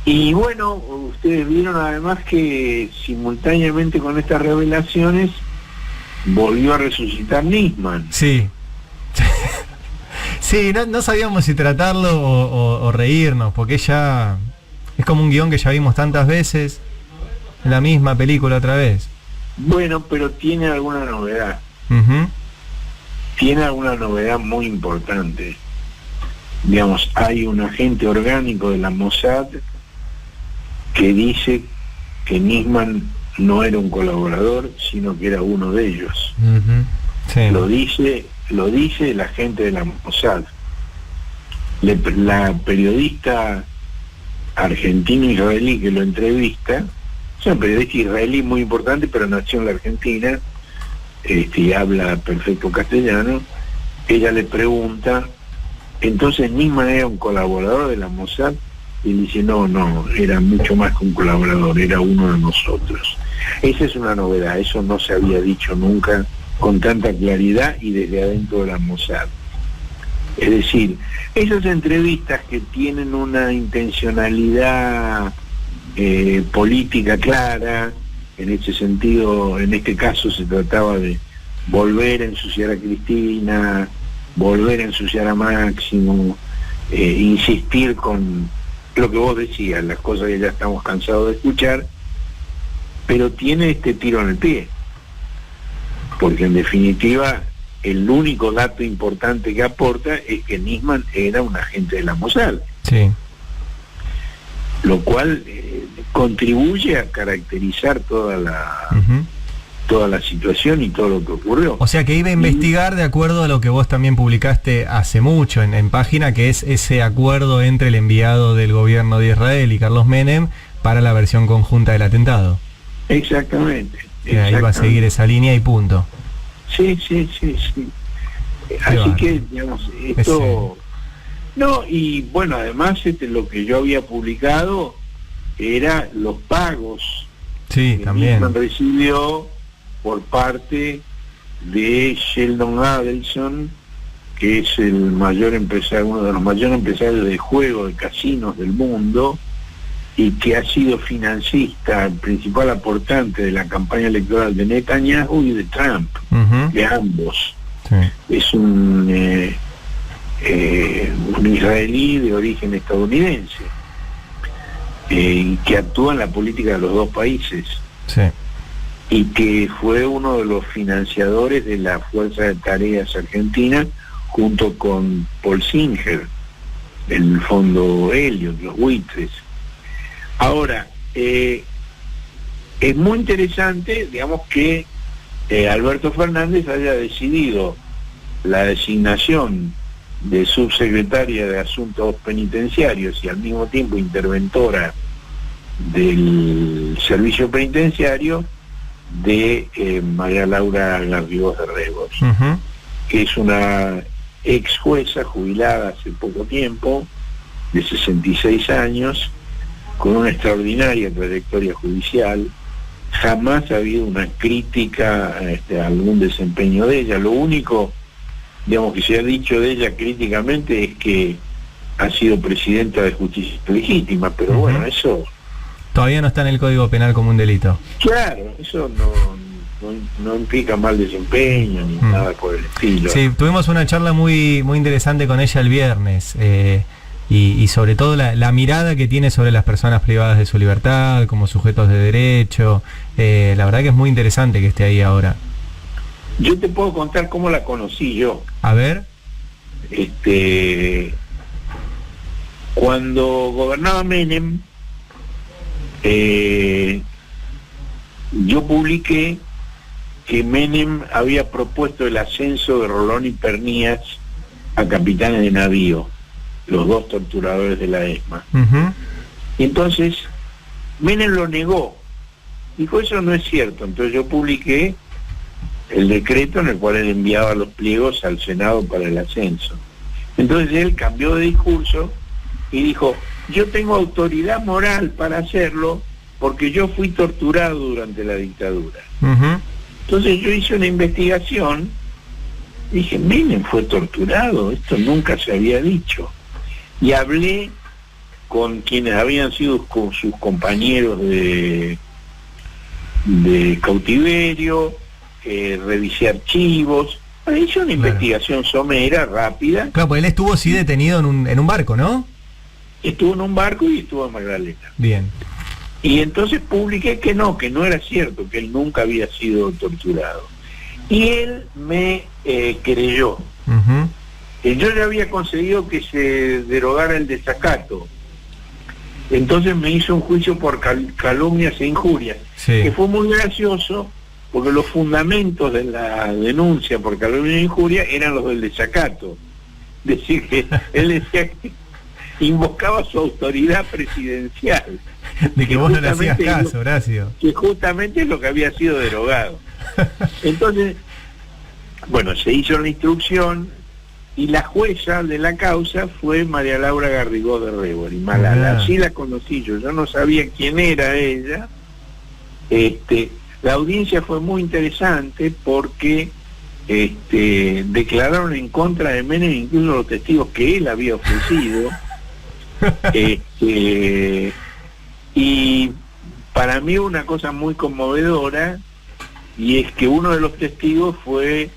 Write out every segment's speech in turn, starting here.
Y bueno, ustedes vieron además que simultáneamente con estas revelaciones volvió a resucitar Nisman. Sí. Sí, no sabíamos si tratarlo o reírnos, porque ya es como un guión que ya vimos tantas veces, la misma película otra vez. Bueno, pero tiene alguna novedad. Uh-huh. Tiene alguna novedad muy importante. Digamos, hay un agente orgánico de la Mossad que dice que Nisman no era un colaborador, sino que era uno de ellos. Uh-huh. Sí. Lo dice el agente de la Mossad. La periodista argentino-israelí que lo entrevista, es una periodista israelí muy importante, pero nació en la Argentina, y habla perfecto castellano. Ella le pregunta, entonces Nisman era un colaborador de la Mossad, y él dice, no, era mucho más que un colaborador, era uno de nosotros. Esa es una novedad, eso no se había dicho nunca con tanta claridad y desde adentro de la Mossad. Es decir, esas entrevistas que tienen una intencionalidad política clara, en ese sentido, en este caso se trataba de volver a ensuciar a Cristina, volver a ensuciar a Máximo, insistir con lo que vos decías, las cosas que ya estamos cansados de escuchar, pero tiene este tiro en el pie, porque en definitiva el único dato importante que aporta es que Nisman era un agente de la Mossad. Sí. Lo cual contribuye a caracterizar toda la situación y todo lo que ocurrió. O sea que iba a investigar de acuerdo a lo que vos también publicaste hace mucho en página, que es ese acuerdo entre el enviado del gobierno de Israel y Carlos Menem para la versión conjunta del atentado. Exactamente. Ahí va a seguir esa línea y punto. Sí. Así que, digamos, esto... No, y bueno, además lo que yo había publicado era los pagos que Nisman recibió por parte de Sheldon Adelson, que es el mayor empresario, uno de los mayores empresarios de juego de casinos del mundo, y que ha sido financista, el principal aportante de la campaña electoral de Netanyahu y de Trump, uh-huh, de ambos. Sí. Es un israelí de origen estadounidense, que actúa en la política de los dos países. Sí. Y que fue uno de los financiadores de la Fuerza de Tareas Argentina, junto con Paul Singer, el fondo Elliott, los buitres. Ahora, es muy interesante, digamos, que Alberto Fernández haya decidido la designación de subsecretaria de Asuntos Penitenciarios y al mismo tiempo interventora del servicio penitenciario de María Laura Garrigós de Rebos, uh-huh, que es una ex jueza jubilada hace poco tiempo, de 66 años, con una extraordinaria trayectoria judicial. Jamás ha habido una crítica a algún desempeño de ella. Lo único, digamos, que se ha dicho de ella críticamente es que ha sido presidenta de Justicia Legítima, pero uh-huh, bueno, eso... Todavía no está en el Código Penal como un delito. Claro, eso no implica mal desempeño ni nada por el estilo. Sí, tuvimos una charla muy interesante con ella el viernes, y sobre todo la mirada que tiene sobre las personas privadas de su libertad como sujetos de derecho. La verdad que es muy interesante que esté ahí ahora. Yo te puedo contar cómo la conocí yo. A ver. Cuando gobernaba Menem, yo publiqué que Menem había propuesto el ascenso de Rolón y Pernías a capitanes de navío, los dos torturadores de la ESMA. Uh-huh. Y entonces Menem lo negó, dijo eso no es cierto. Entonces yo publiqué el decreto en el cual él enviaba los pliegos al Senado para el ascenso. Entonces él cambió de discurso y dijo, yo tengo autoridad moral para hacerlo porque yo fui torturado durante la dictadura. Uh-huh. Entonces yo hice una investigación, dije, Menem fue torturado, esto nunca se había dicho. Y hablé con quienes habían sido con sus compañeros de cautiverio, revisé archivos, hice una investigación somera, rápida. Claro, pues él estuvo sí detenido en un barco, ¿no? Estuvo en un barco y estuvo en Magdalena. Bien. Y entonces publiqué que no era cierto, que él nunca había sido torturado. Y él me creyó. Uh-huh. Yo ya había conseguido que se derogara el desacato. Entonces me hizo un juicio por calumnias e injurias, sí, que fue muy gracioso, porque los fundamentos de la denuncia por calumnia e injuria eran los del desacato. Es decir, que él decía que invocaba su autoridad presidencial. De que vos no le hacías caso, Horacio. Que justamente es lo que había sido derogado. Entonces, bueno, se hizo la instrucción y la jueza de la causa fue María Laura Garrigós de Rebori, Malala. Así la conocí yo no sabía quién era ella. La audiencia fue muy interesante porque declararon en contra de Menem incluso los testigos que él había ofrecido. Y para mí una cosa muy conmovedora, y es que uno de los testigos fue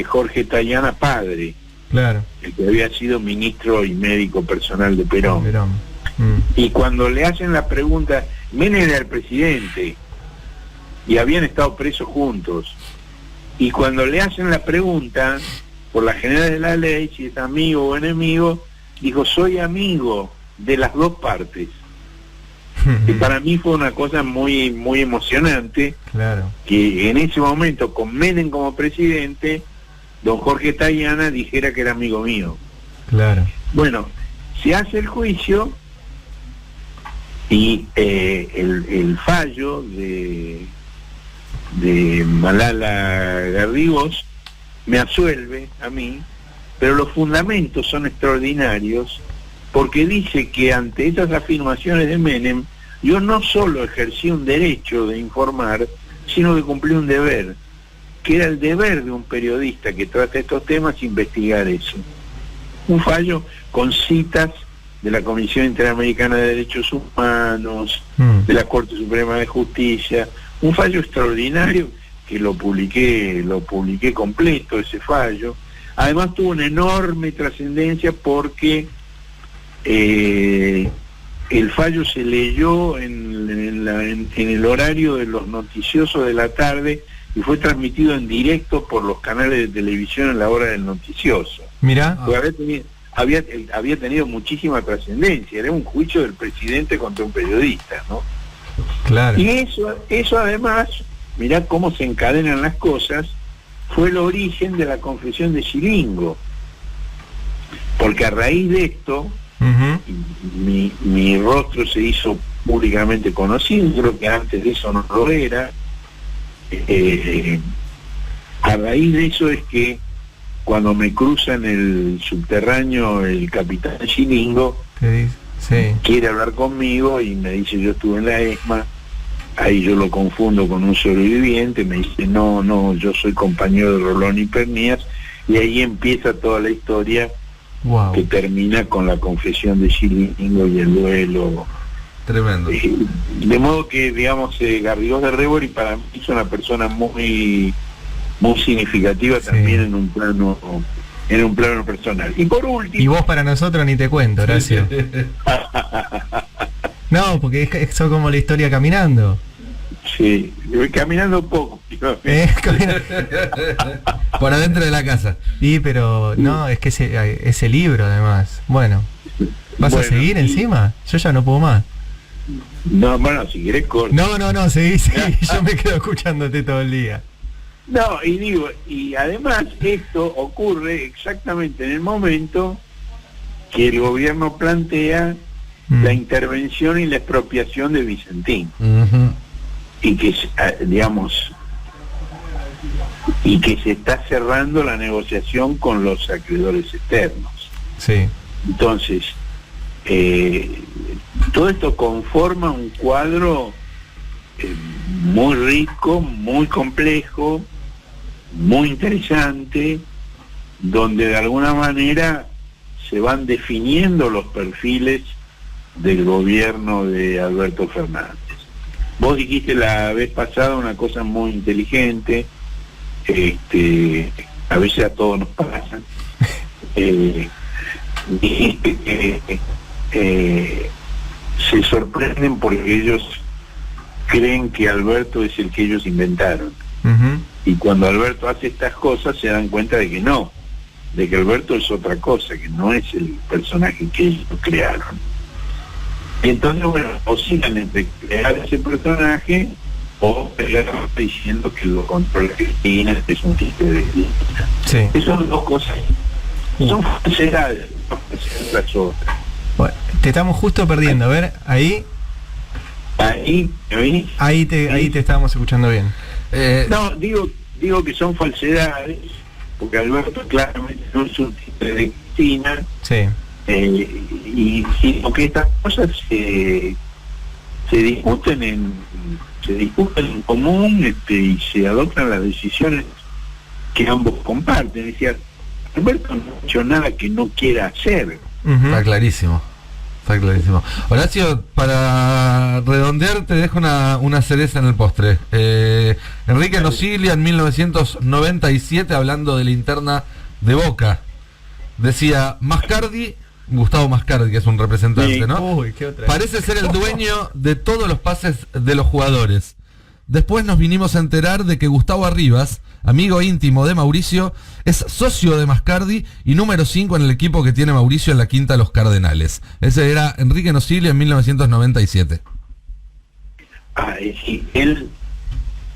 Jorge Tayana padre, claro, el que había sido ministro y médico personal de Perón. Y cuando le hacen la pregunta, Menem era el presidente y habían estado presos juntos, y cuando le hacen la pregunta, por la general de la ley, si es amigo o enemigo, dijo: soy amigo de las dos partes. Que para mí fue una cosa muy muy emocionante, claro, que en ese momento, con Menem como presidente, don Jorge Tayana dijera que era amigo mío. Claro. Bueno, se hace el juicio y el fallo de Malala Garrigós me absuelve a mí, pero los fundamentos son extraordinarios, porque dice que ante esas afirmaciones de Menem, yo no solo ejercí un derecho de informar, sino que cumplí un deber, que era el deber de un periodista que trata estos temas, investigar eso. Un fallo con citas de la Comisión Interamericana de Derechos Humanos, de la Corte Suprema de Justicia, un fallo extraordinario que lo publiqué completo, ese fallo. Además tuvo una enorme trascendencia porque el fallo se leyó en el horario de los noticiosos de la tarde y fue transmitido en directo por los canales de televisión en la hora del noticioso. Mirá. Había tenido muchísima trascendencia, era un juicio del presidente contra un periodista, ¿no? Claro. Y eso además, mirá cómo se encadenan las cosas, fue el origen de la confesión de Scilingo, porque a raíz de esto, mi rostro se hizo públicamente conocido, creo que antes de eso no lo era. A raíz de eso es que cuando me cruza en el subterráneo el capitán Scilingo, sí, quiere hablar conmigo y me dice: yo estuve en la ESMA. Ahí yo lo confundo con un sobreviviente, me dice: no, yo soy compañero de Rolón y Pernías, y ahí empieza toda la historia. Wow. Que termina con la confesión de Scilingo y el duelo. Tremendo. De modo que, digamos, Garrigós de Rebori para mí es una persona muy muy significativa, sí, también en un plano personal. Y por último... Y vos para nosotros ni te cuento, Horacio. No, porque es como la historia caminando. Sí, caminando poco. Por adentro de la casa. Sí, pero no, es que ese libro además. Bueno, ¿vas a seguir encima? Yo ya no puedo más. No, bueno, si querés corto. No, seguí, yo me quedo escuchándote todo el día. No, y además esto ocurre exactamente en el momento que el gobierno plantea la intervención y la expropiación de Vicentín. Y que, digamos, y que se está cerrando la negociación con los acreedores externos. Sí. Entonces, todo esto conforma un cuadro muy rico, muy complejo, muy interesante, donde de alguna manera se van definiendo los perfiles del gobierno de Alberto Fernández. Vos dijiste la vez pasada una cosa muy inteligente, a veces a todos nos pasa. Dijiste que se sorprenden porque ellos creen que Alberto es el que ellos inventaron. Y cuando Alberto hace estas cosas se dan cuenta de que no, de que Alberto es otra cosa, que no es el personaje que ellos crearon. Y entonces, bueno, oscilan entre crear ese personaje o pelear diciendo que lo controla Cristina, que es un tipo de Cristina. Sí. Son dos cosas, son falsedades, las otras. Bueno, te estamos justo perdiendo, a ver, ahí te estábamos escuchando bien. No, digo que son falsedades, porque Alberto claramente no es un tipo de Cristina. Sí. Y aunque estas cosas se discuten en común, y se adoptan las decisiones que ambos comparten. Decía, Alberto no ha hecho nada que no quiera hacer. Está clarísimo. Horacio, para redondear te dejo una cereza en el postre. Enrique Nocilia en 1997, hablando de la interna de Boca, decía: Gustavo Mascardi, que es un representante, sí. ¿no? Uy, ¿qué otra? Parece ser el dueño de todos los pases de los jugadores. Después nos vinimos a enterar de que Gustavo Arribas, amigo íntimo de Mauricio, es socio de Mascardi y número 5 en el equipo que tiene Mauricio en la quinta Los Cardenales. Ese era Enrique Nocilia en 1997. Sí, él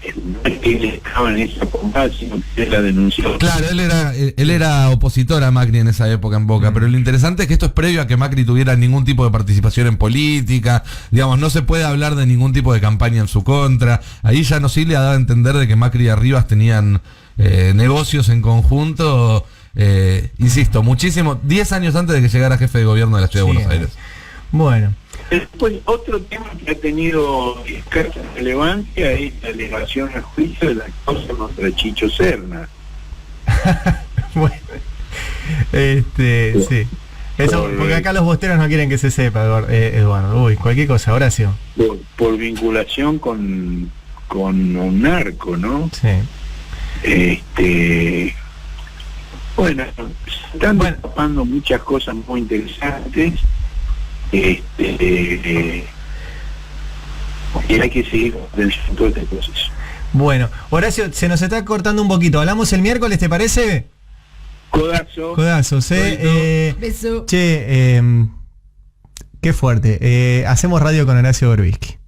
no es que él estaba en esa pompa, sino que él la denunció. Claro, él era opositor a Macri en esa época en Boca, pero lo interesante es que esto es previo a que Macri tuviera ningún tipo de participación en política, digamos, no se puede hablar de ningún tipo de campaña en su contra. Ahí ya Nocilia daba a entender de que Macri y Arribas tenían negocios en conjunto, insisto, muchísimo, 10 años antes de que llegara jefe de gobierno de la Ciudad de Buenos Aires. Bueno. Después, otro tema que ha tenido escasa relevancia es la elevación a juicio de la causa contra Chicho Serna. Bueno, sí. Eso, porque acá los bosteros no quieren que se sepa, Eduardo. Uy, cualquier cosa, Horacio. Por vinculación con un narco, ¿no? Sí. Bueno, se están tapando muchas cosas muy interesantes. Y hay que seguir atención todo este proceso. Bueno, Horacio, se nos está cortando un poquito. ¿Hablamos el miércoles, te parece? Codazo. Beso. Che, qué fuerte. Hacemos radio con Horacio Berbisky.